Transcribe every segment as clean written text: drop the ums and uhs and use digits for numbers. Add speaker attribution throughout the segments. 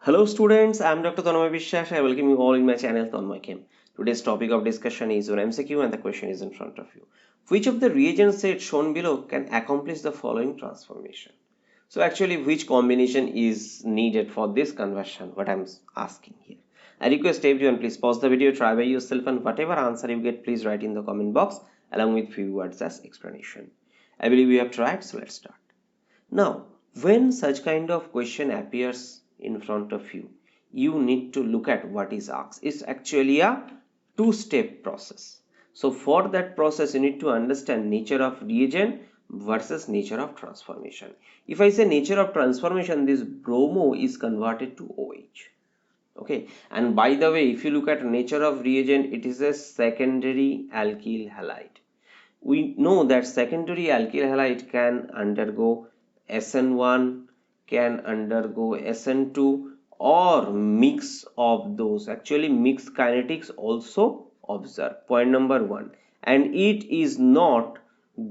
Speaker 1: Hello students, I am Dr. Tanmay Biswas. I welcome you all in my channel Tanmay Chem. Today's topic of discussion is on MCQ and the question is in front of you. Which of the reagent sets shown below can accomplish the following transformation? So actually which combination is needed for this conversion? What I am asking here. I request everyone please pause the video, try by yourself, and whatever answer you get please write in the comment box along with few words as explanation. I believe you have tried, so let's start. Now, when such kind of question appears in front of you, you need to look at what is asked. It's actually a two-step process. So for that process, you need to understand nature of reagent versus nature of transformation. If I say nature of transformation, this bromo is converted to OH. Okay, and by the way, if you look at nature of reagent, it is a secondary alkyl halide. We know that secondary alkyl halide can undergo SN1, can undergo SN2, or mix of those. Actually mixed kinetics also observe. Point number one. And it is not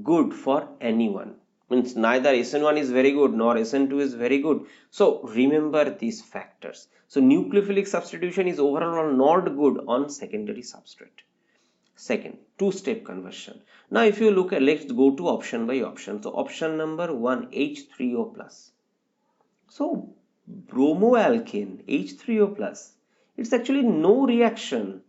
Speaker 1: good for anyone. Means neither SN1 is very good nor SN2 is very good. So remember these factors. So nucleophilic substitution is overall not good on secondary substrate. Second, two-step conversion. Now if you look at, let's go to option by option. So option number 1, H3O plus. So bromoalkane H3O plus, it's actually no reaction.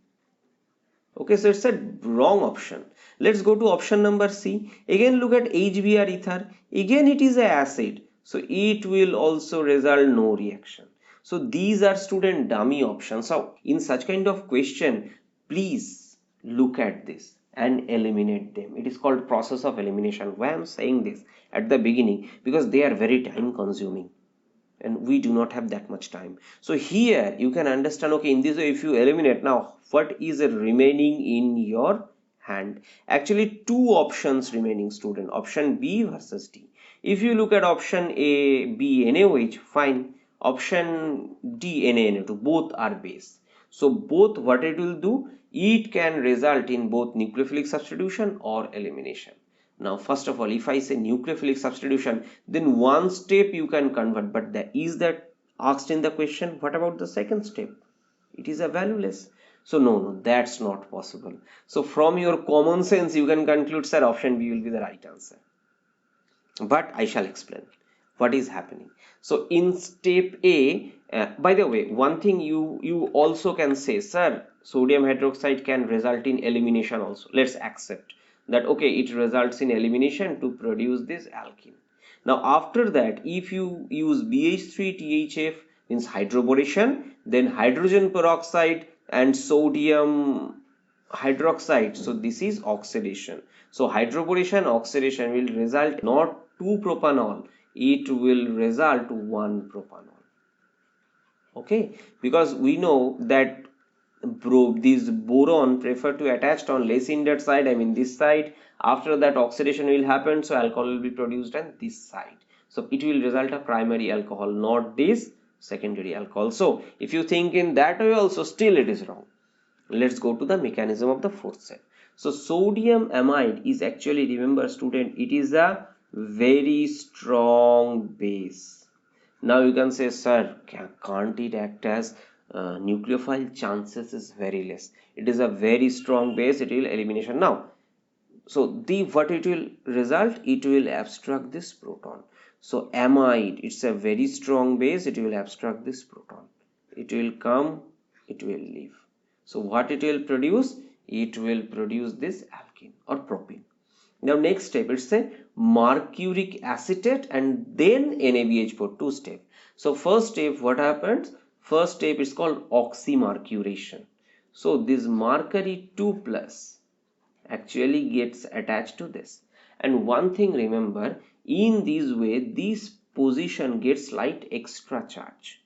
Speaker 1: Okay, so it's a wrong option. Let's go to option number C. Again look at HBr ether. Again it is a acid, so it will also result no reaction. So these are student dummy options. So in such kind of question, please look at this and eliminate them. It is called process of elimination. Why I am saying this at the beginning? Because they are very time consuming and we do not have that much time. So here you can understand, okay, in this way if you eliminate, now what is remaining in your hand? Actually two options remaining, student, option B versus D. If you look at option A, B, NaOH, fine. Option D, NaNO2, both are base. So both, what it will do, it can result in both nucleophilic substitution or elimination. Now first of all, if I say nucleophilic substitution, then one step you can convert, but is that asked in the question? What about the second step? It is a valueless. So no, that's not possible. So from your common sense you can conclude, sir, option B will be the right answer. But I shall explain what is happening. So in step A, by the way, one thing you also can say, sir, sodium hydroxide can result in elimination also. Let's accept that, okay, it results in elimination to produce this alkene. Now after that, if you use BH3THF, means hydroboration, then hydrogen peroxide and sodium hydroxide, so this is oxidation. So hydroboration oxidation will result not 2 propanol, it will result 1 propanol. Okay, because we know that this boron prefer to attach on less hindered side, I mean this side. After that oxidation will happen, so alcohol will be produced on this side. So it will result a primary alcohol, not this secondary alcohol. So if you think in that way also, still it is wrong. Let's go to the mechanism of the fourth step. So sodium amide is actually, remember student, it is a very strong base. Now you can say, sir, can't it act as nucleophile? Chances is very less. It is a very strong base, it will elimination. Now so what it will result, it will abstract this proton. So amide, it's a very strong base, it will abstract this proton, it will come, it will leave. So what it will produce, it will produce this alkene or propene. Now next step, it's a mercuric acetate and then NaBH4, two step. So first step, what happens? First step is called oxymercuration. So this mercury 2 plus actually gets attached to this. And one thing remember, in this way, this position gets slight extra charge.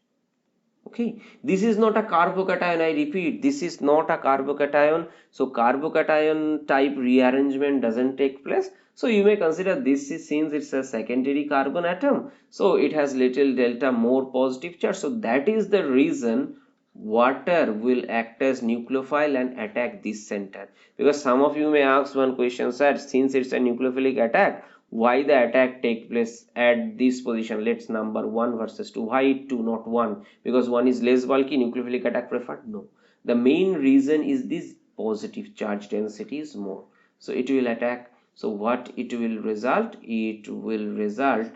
Speaker 1: Okay, this is not a carbocation, I repeat, this is not a carbocation. So carbocation type rearrangement doesn't take place. So you may consider this is, since it's a secondary carbon atom, so it has little delta more positive charge. So that is the reason water will act as nucleophile and attack this center. Because some of you may ask one question, sir, since it's a nucleophilic attack, why the attack take place at this position. Let's number 1 versus 2. Why 2 not 1? Because 1 is less bulky, nucleophilic attack preferred? No, the main reason is this positive charge density is more, so it will attack. So what it will result? It will result,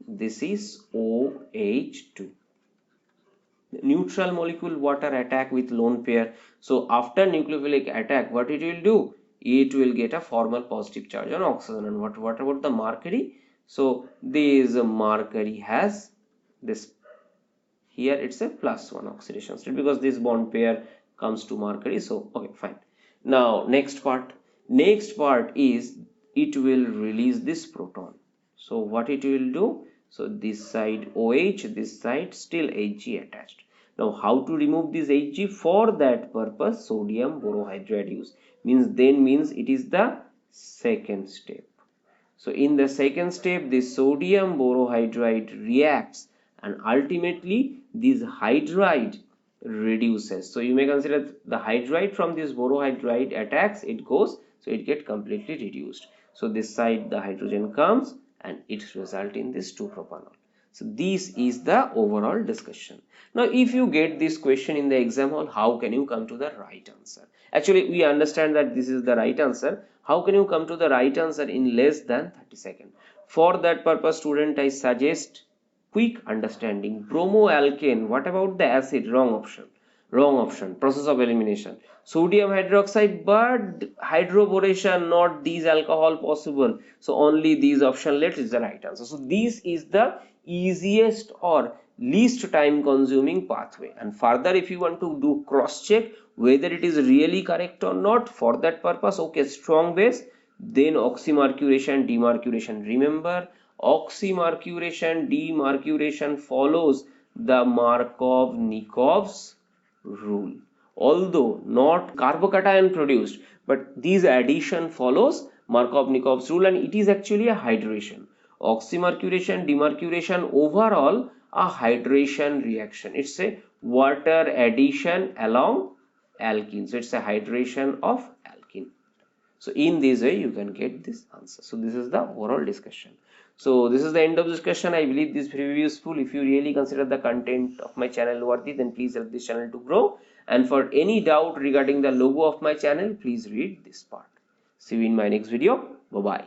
Speaker 1: this is OH2. Neutral molecule water attack with lone pair. So after nucleophilic attack, what it will do? It will get a formal positive charge on oxygen. And what about the mercury? So this mercury has this, here it's a +1 oxidation state because this bond pair comes to mercury. So okay, fine. Now next part is it will release this proton. So what it will do? So this side OH, this side still Hg attached. Now how to remove this Hg? For that purpose sodium borohydride use. Means it is the second step. So in the second step this sodium borohydride reacts and ultimately this hydride reduces. So you may consider the hydride from this borohydride attacks, it goes, so it get completely reduced. So this side the hydrogen comes and it result in this 2-propanol. So this is the overall discussion. Now if you get this question in the exam hall, how can you come to the right answer? Actually we understand that this is the right answer. How can you come to the right answer in less than 30 seconds? For that purpose student, I suggest quick understanding. Bromoalkane, what about the acid? Wrong option. Process of elimination. Sodium hydroxide, but hydroboration, not these alcohol possible. So only these option left is the right answer. So this is the easiest or least time consuming pathway. And further, if you want to do cross check whether it is really correct or not, for that purpose, okay, strong base, then oxymercuration, demercuration. Remember, oxymercuration, demercuration follows the Markov-Nikov's rule. Although not carbocation produced, but this addition follows Markov-Nikov's rule and it is actually a hydration. Oxymercuration, demercuration, overall a hydration reaction. It's a water addition along alkene. So it's a hydration of alkene. So in this way you can get this answer. So this is the overall discussion. So this is the end of discussion. I believe this will be useful. If you really consider the content of my channel worthy, then please help this channel to grow. And for any doubt regarding the logo of my channel, please read this part. See you in my next video. Bye bye.